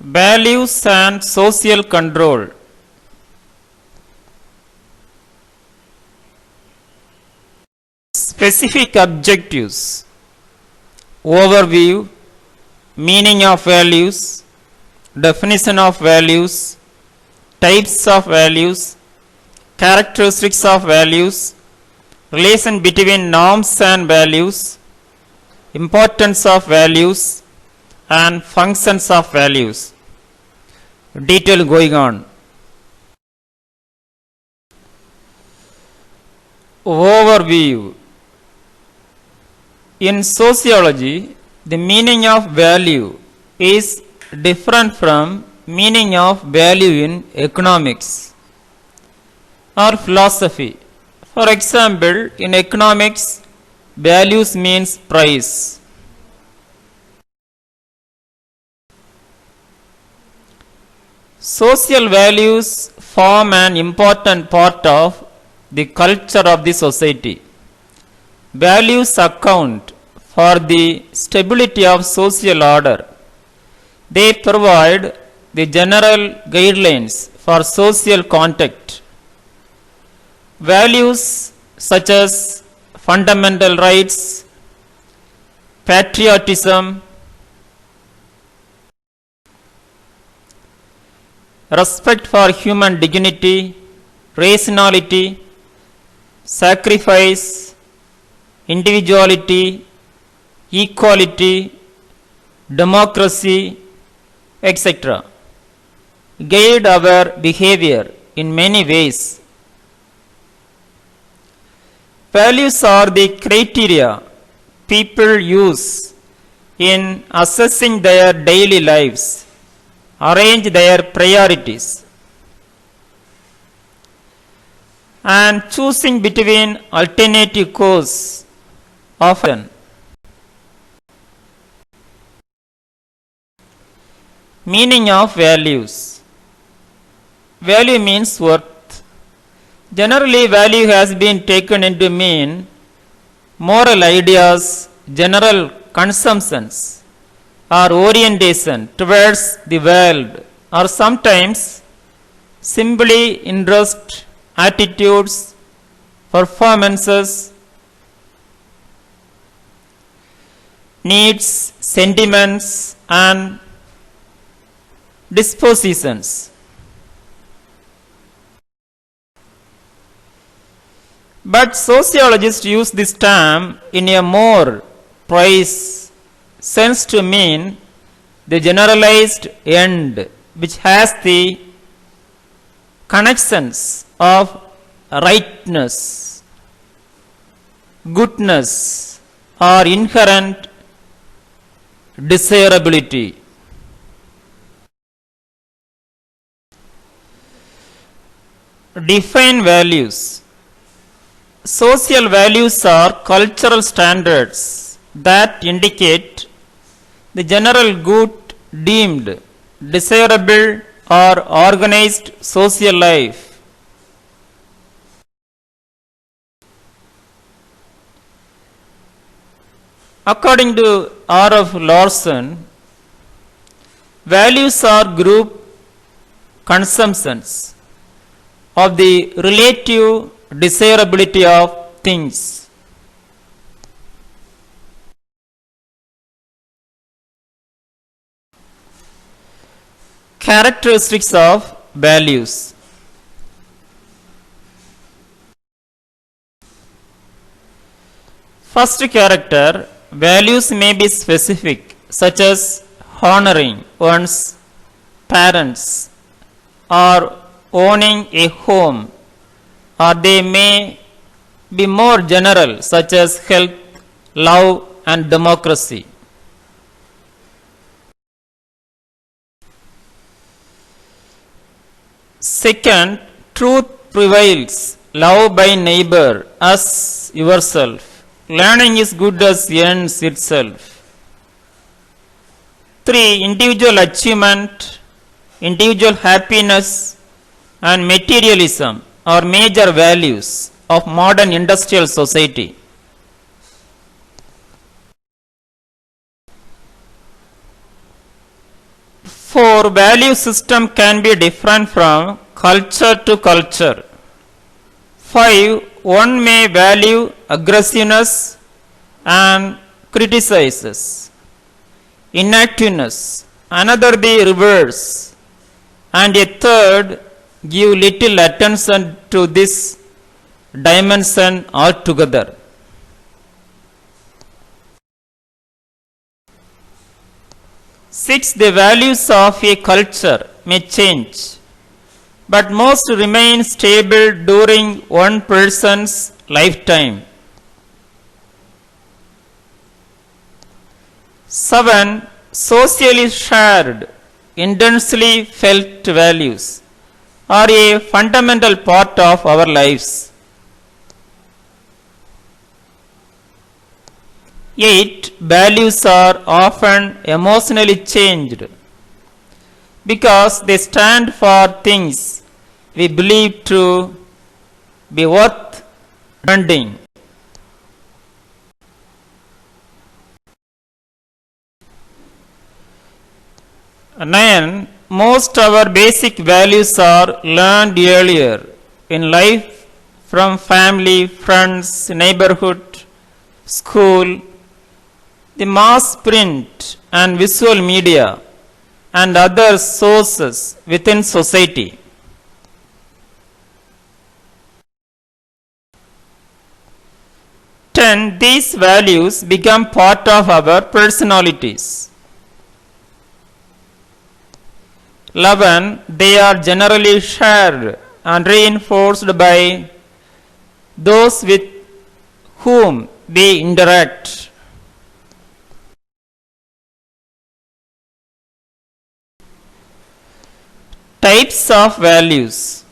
Values and social control. Specific objectives. Overview. Meaning of values. Definition of values. Types of values. Characteristics of values. Relation between norms and values. Importance of values and functions of values. Detail going on. Overview. In sociology, the meaning of value is different from meaning of value in economics or philosophy. For example, in economics, values means price. Social values form an important part of the culture of the society. Values account for the stability of social order. They provide the general guidelines for social conduct. Values such as fundamental rights, patriotism, respect for human dignity, rationality, sacrifice, individuality, equality, democracy, etc. guide our behavior in many ways. Values are the criteria people use in assessing their daily lives, arrange their priorities, and choosing between alternative course often. Meaning of values. Value means worth. Generally, value has been taken into mean moral ideas, general consumptions, or orientation towards the world, or sometimes simply interest, attitudes, performances, needs, sentiments, and dispositions. But sociologists use this term in a more precise sense to mean the generalized end which has the connections of rightness, goodness, or inherent desirability. Define values. Social values are cultural standards that indicate the general good deemed desirable or organized social life. According to R.F. Larson, values are group consumptions of the relative desirability of things. Characteristics of values. First character, values may be specific, such as honoring one's parents or owning a home, or they may be more general, such as health, love, and democracy. Second, truth prevails. Love thy neighbor as yourself. Learning is good as ends itself. 3. Individual achievement, individual happiness, and materialism are major values of modern industrial society. 4. Our value system can be different from culture to culture. 5. One may value aggressiveness and criticizes. Inactiveness. Another the reverse. And a third give little attention to this dimension altogether. Six, the values of a culture may change, but most remain stable during one person's lifetime. 7. Socially shared, intensely felt values are a fundamental part of our lives. 8. Values are often emotionally changed because they stand for things we believe to be worth defending. 9. Most our basic values are learned earlier in life from family, friends, neighborhood, school, the mass print and visual media, and other sources within society. These values become part of our personalities. 11. They are generally shared and reinforced by those with whom we interact. Types of values.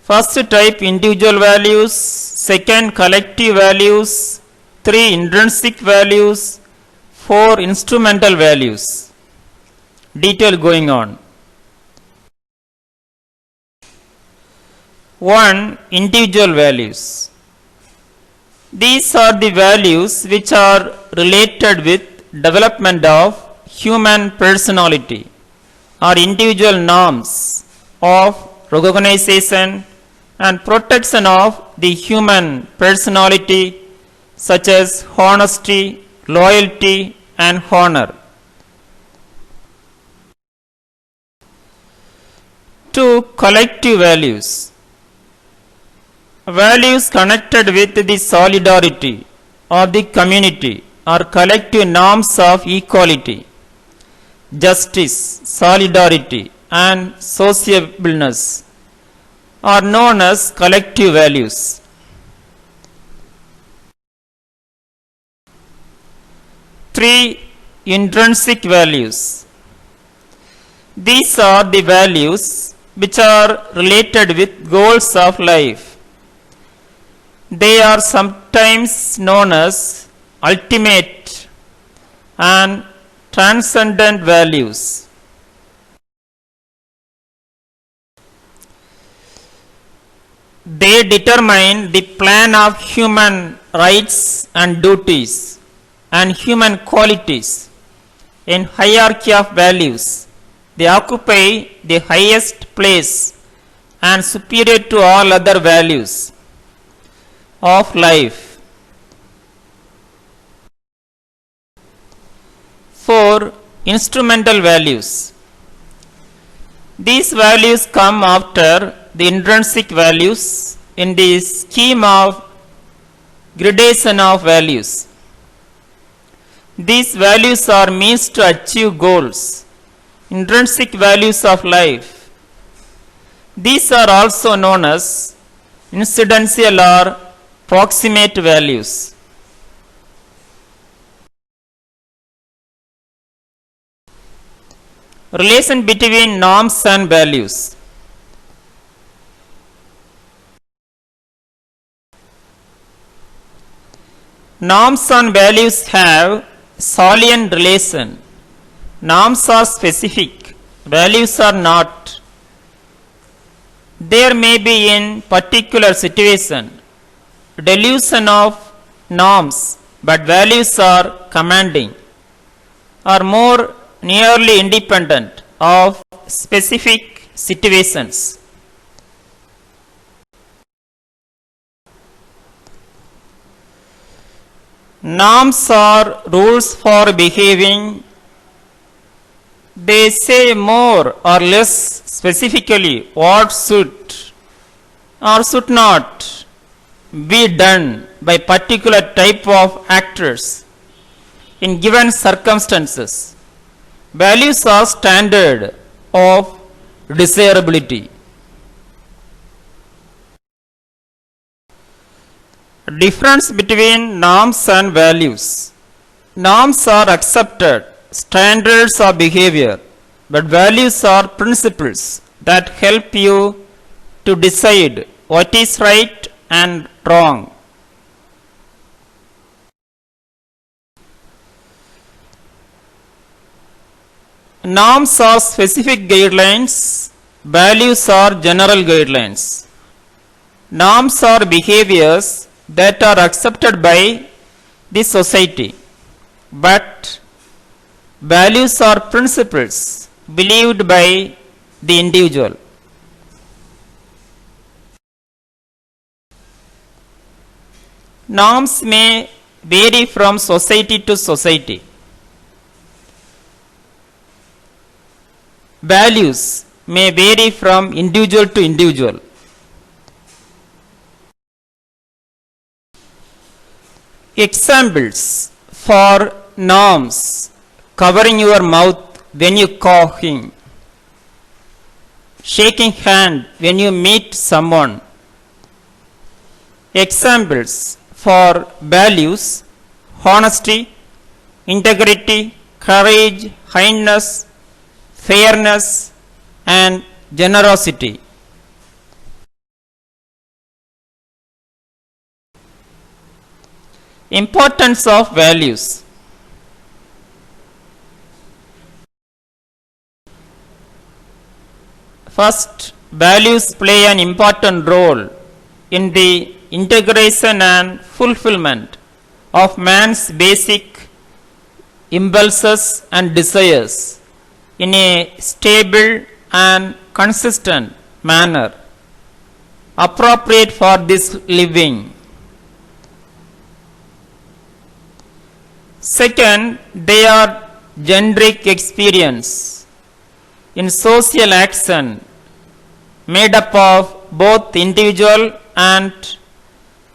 First type, individual values. Second, collective values. 3. Intrinsic values. 4. Instrumental values. Detail going on. 1. Individual values. These are the values which are related with development of human personality or individual norms of recognition and protection of the human personality, such as honesty, loyalty, and honor. 2. Collective values. Values connected with the solidarity of the community or collective norms of equality, justice, solidarity, and sociableness are known as collective values. 3. Intrinsic values. These are the values which are related with goals of life. They are sometimes known as ultimate and transcendent values. They determine the plan of human rights and duties and human qualities in hierarchy of values. They occupy the highest place and superior to all other values of life. 4. Instrumental values. These values come after the intrinsic values in the scheme of gradation of values. These values are means to achieve goals, intrinsic values of life. These are also known as incidental or proximate values. Relation between norms and values. Norms and values have salient relation. Norms are specific, values are not. There may be in particular situation delusion of norms but values are commanding, are more nearly independent of specific situations. Norms are rules for behaving. They say more or less specifically what should or should not be done by particular type of actors in given circumstances. Values are standard of desirability. Difference between norms and values. Norms are accepted standards of behavior, but values are principles that help you to decide what is right and wrong. Norms are specific guidelines, values are general guidelines. Norms are behaviors that are accepted by the society, but values are principles believed by the individual. Norms may vary from society to society. Values may vary from individual to individual. Examples for norms: covering your mouth when you coughing, shaking hand when you meet someone. Examples for values: honesty, integrity, courage, kindness, fairness, and generosity. Importance of values. First, values play an important role in the integration and fulfillment of man's basic impulses and desires in a stable and consistent manner appropriate for this living. Second, they are generic experience in social action made up of both individual and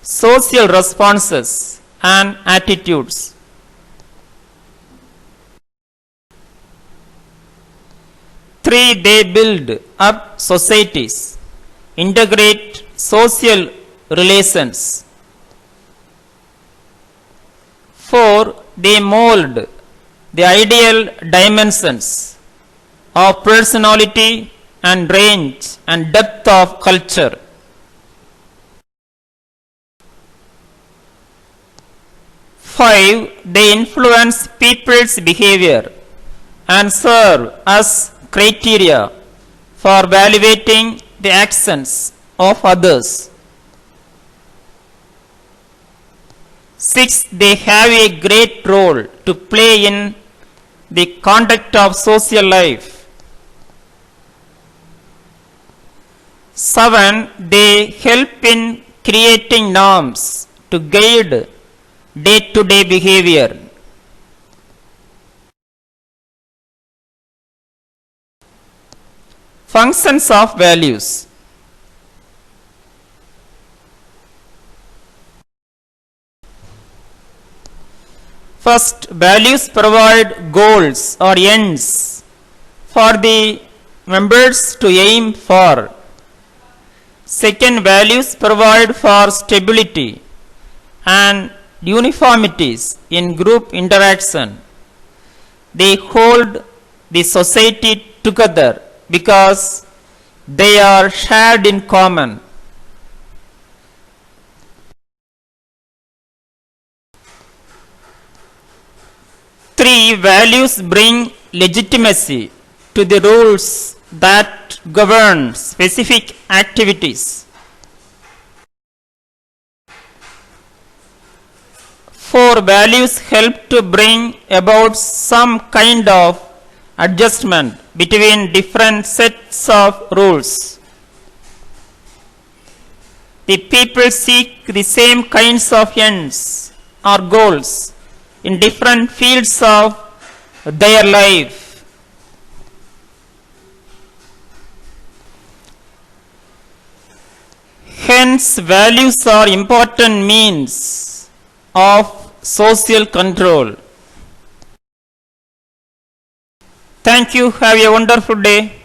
social responses and attitudes. Three, they build up societies, integrate social relations. Four, they mold the ideal dimensions of personality and range and depth of culture. Five, they influence people's behavior and serve as criteria for evaluating the actions of others. Six, they have a great role to play in the conduct of social life. Seven, they help in creating norms to guide day-to-day behavior. Functions of values. First, values provide goals or ends for the members to aim for. Second, values provide for stability and uniformities in group interaction. They hold the society together because they are shared in common. Three, values bring legitimacy to the rules that govern specific activities. Four, Our values help to bring about some kind of adjustment between different sets of rules. The people seek the same kinds of ends or goals in different fields of their life. Hence, values are important means of social control. Thank you. Have a wonderful day.